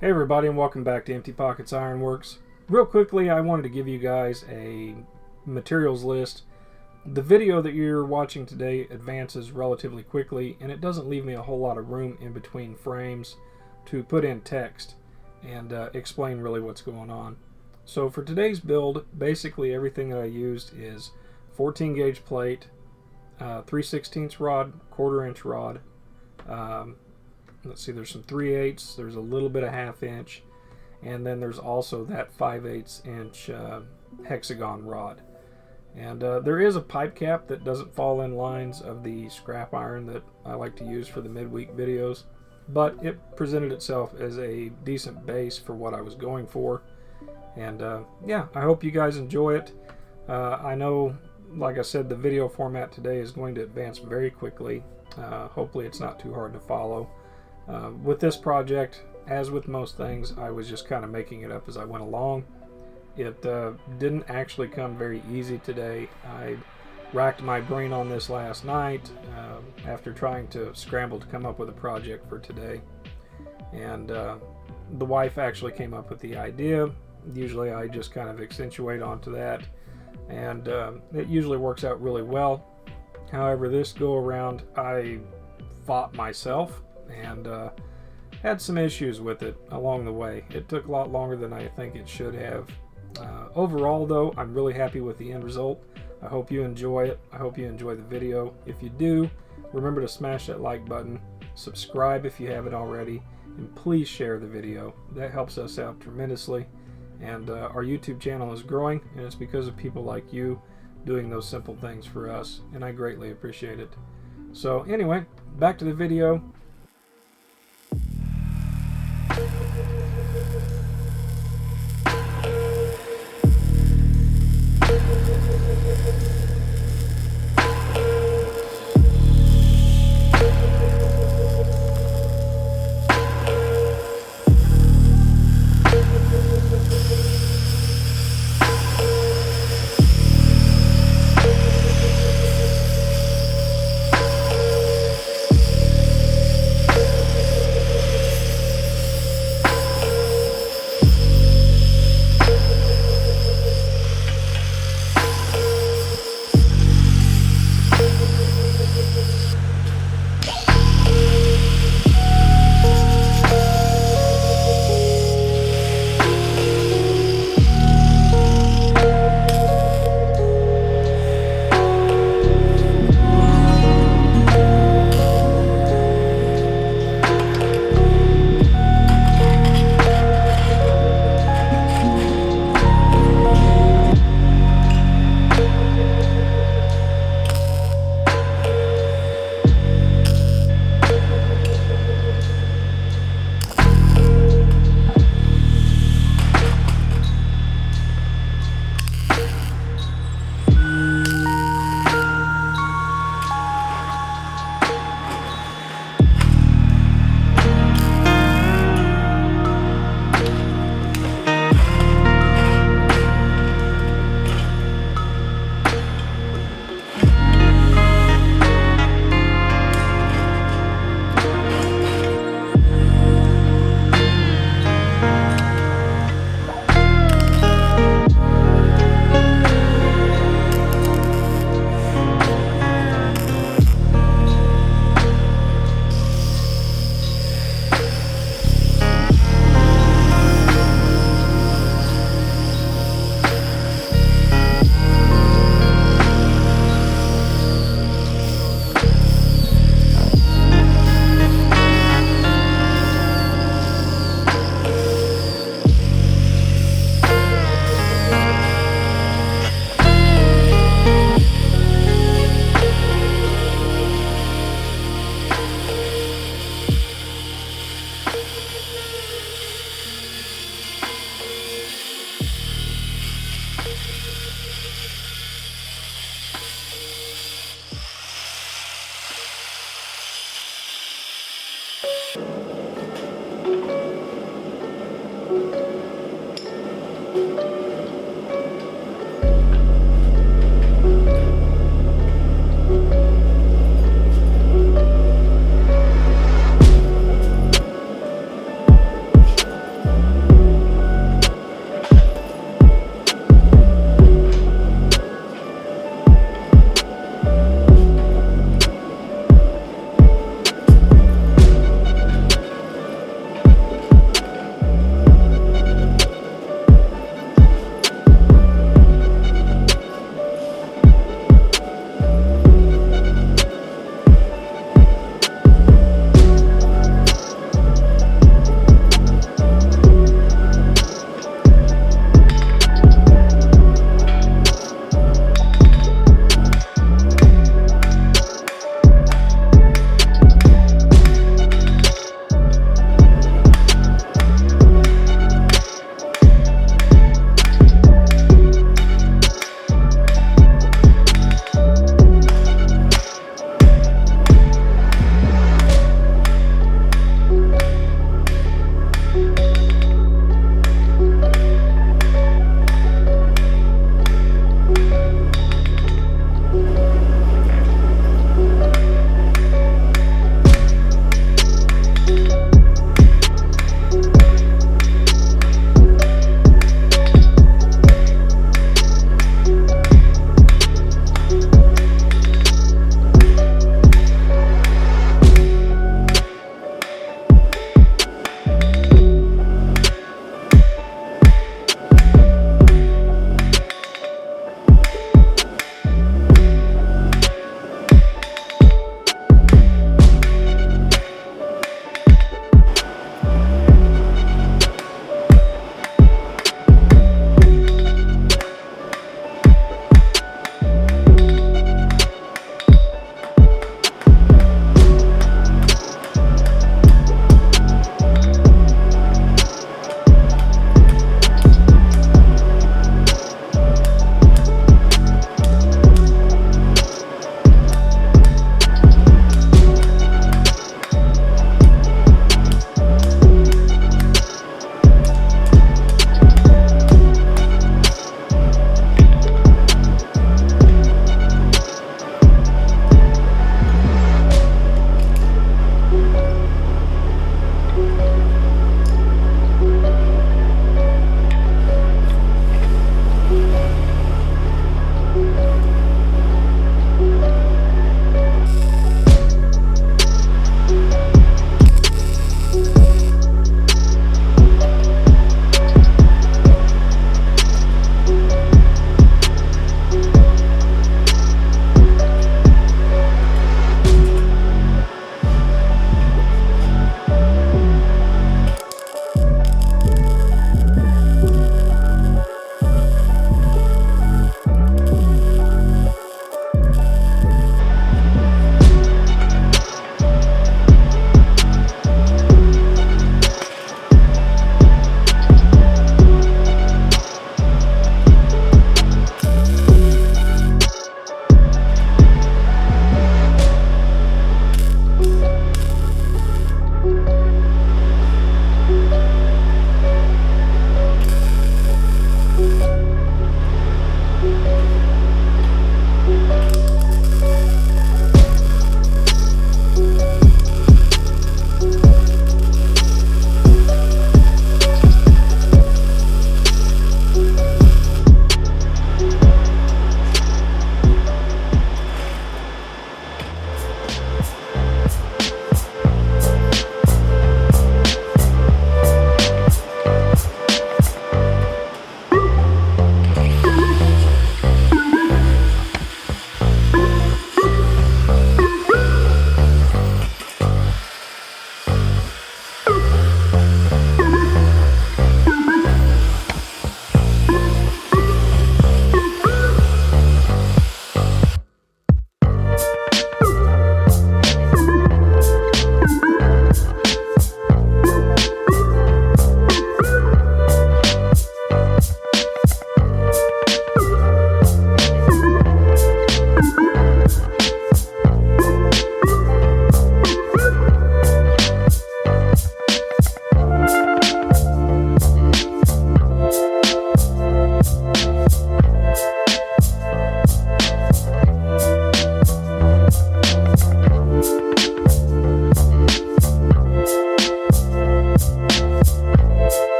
Hey everybody, and welcome back to Empty Pockets Ironworks. Real quickly, I wanted to give you guys a materials list. The video that you're watching today advances relatively quickly, and it doesn't leave me a whole lot of room in between frames to put in text and explain really what's going on. So for today's build, basically everything that I used is 14 gauge plate, 3/16 rod, 1/4 inch rod, let's see, there's some 3/8, there's a little bit of 1/2 inch, and then there's also that 5/8 inch hexagon rod. And there is a pipe cap that doesn't fall in lines of the scrap iron that I like to use for the midweek videos, but it presented itself as a decent base for what I was going for. And yeah, I hope you guys enjoy it. I know, like I said, the video format today is going to advance very quickly. Hopefully it's not too hard to follow. With this project, as with most things, I was just kind of making it up as I went along. It didn't actually come very easy today. I racked my brain on this last night after trying to scramble to come up with a project for today. And the wife actually came up with the idea. Usually I just kind of accentuate onto that, and it usually works out really well. However, this go around I fought myself and had some issues with it along the way. It took a lot longer than I think it should have. Overall though, I'm really happy with the end result. I hope you enjoy it. I hope you enjoy the video. If you do, remember to smash that like button, subscribe if you haven't already, and please share the video. That helps us out tremendously. And our YouTube channel is growing, and it's because of people like you doing those simple things for us, and I greatly appreciate it. So anyway, back to the video.